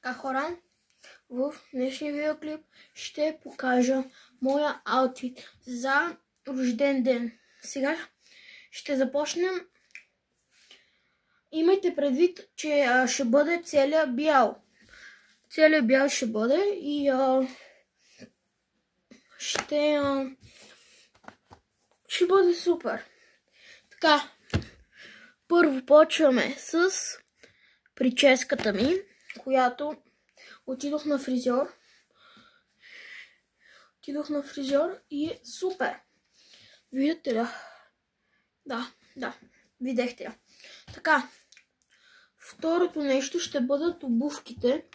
Така, хора, в днешния видеоклип ще покажа моя аутфит за рожден ден. Сега ще започнем. Имайте предвид, че ще бъде целият бял. Целият бял ще бъде и ще бъде супер. Така, първо почваме с прическата ми, която отидох на фризьор. И е супер. Видите ли? Да, видяхте я. Така, второто нещо ще бъдат обувките.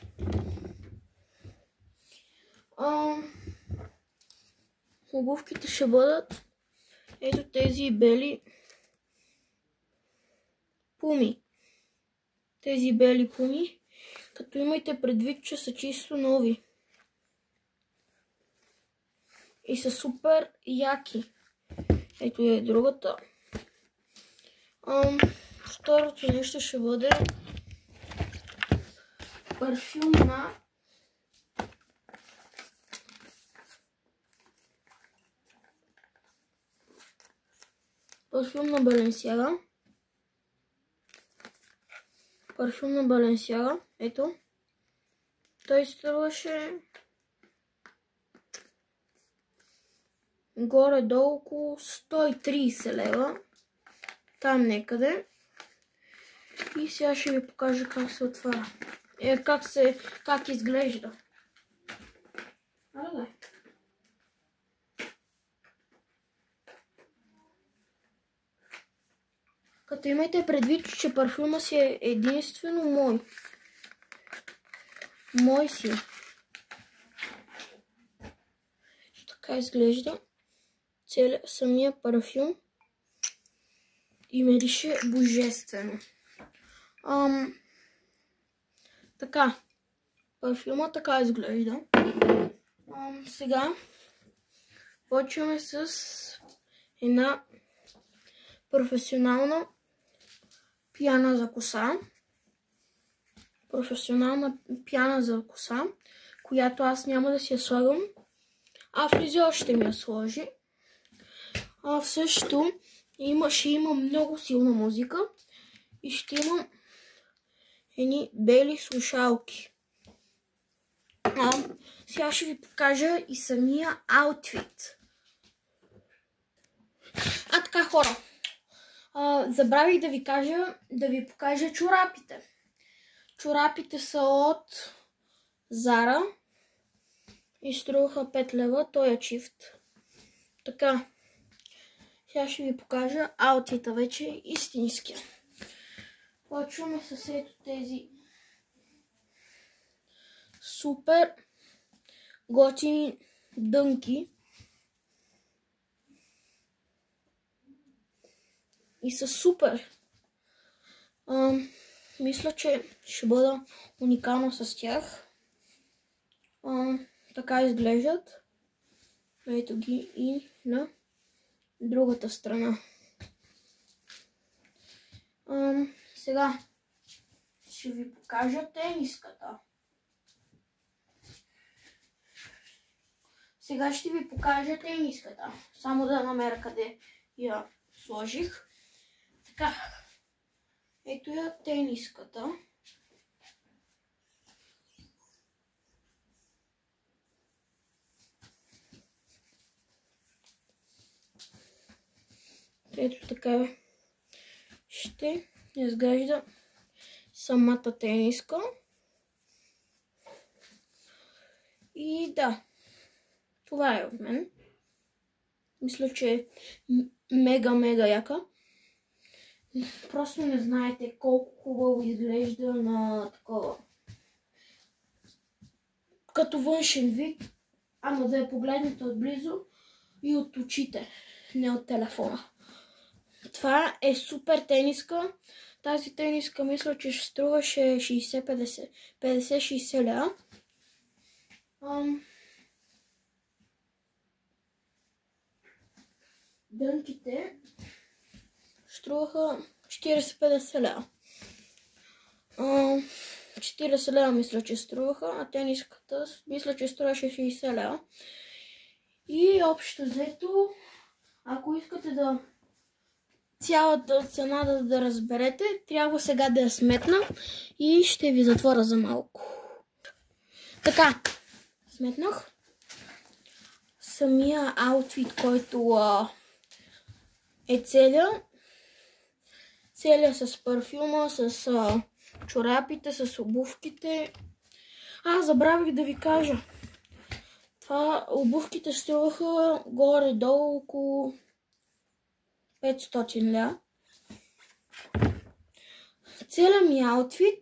Обувките ще бъдат ето тези бели пуми. Тези бели пуми, като имайте предвид, че са чисто нови. И са супер яки. Ето е другата. Второто нещо ще бъде парфюм на Balenciaga. Ето. Той струваше горе-долу около 130 лева. Там некъде. И сега ще ви покажа как се отваря. Как изглежда. Като имайте предвид, че парфюма си е единствено мой. Мой си. Ето така изглежда самия парфюм. И мирише божествено. Така. Парфюма така изглежда. Сега почваме с една професионална пяна за коса. Която аз няма да си я слагам, а фризьор ще ми я сложи. Също ще има много силна музика и ще имам едни бели слушалки. Сега ще ви покажа и самия аутфит. Така, хора. Забравих да ви покажа чорапите. Чорапите са от Zara и струваха 5 лева. Той е чифт. Така. Сега ще ви покажа аутфита вече истинския. Почваме с ето тези супер готини дънки. И са супер. Мисля, че ще бъда уникална с тях. Така изглеждат. Ето ги и на другата страна. Сега ще ви покажа тениската. Само да намеря къде я сложих. Така. Ето я тениската. Ето така ще изглежда самата тениска. И да, това е от мен. Мисля, че е мега яка. Просто не знаете колко хубаво изглежда на такова. Като външен вид, ама да я погледнете отблизо и от очите, не от телефона. Това е супер тениска. Тази тениска мисля, че ще струваше 50-60 лева. Дънките струваха 40-50 лева. 40 лева мисля, че струваха, а тениската мисля, че струваше 60 лева. И общо взето, ако искате да цялата цена да разберете, трябва сега да я сметна и ще ви затворя за малко. Така, сметнах. Самия аутфит, който е целия с парфюма, с чорапите, с обувките. Забравих да ви кажа. Това обувките струваха горе-долу около 500 ля. Целият ми аутфит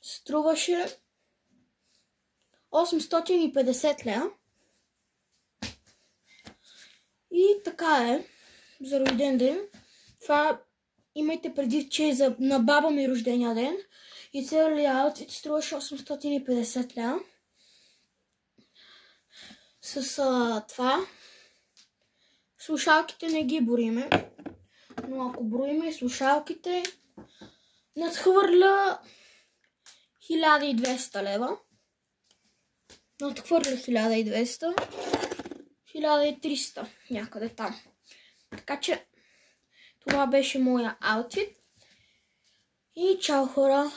струваше 850 ля. И така е за рожден ден. Това имайте преди, че е на баба ми рождения ден. И целият аутфит струваше 850 ля. С това слушалките не ги броиме. Но ако броиме слушалките, надхвърля 1200 лева. Надхвърля 1200. 1300 някъде там. Така че това беше моя аутфит. И чао хора!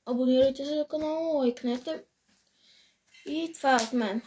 Абонирайте се за канала, лайкнете. И това е от мен.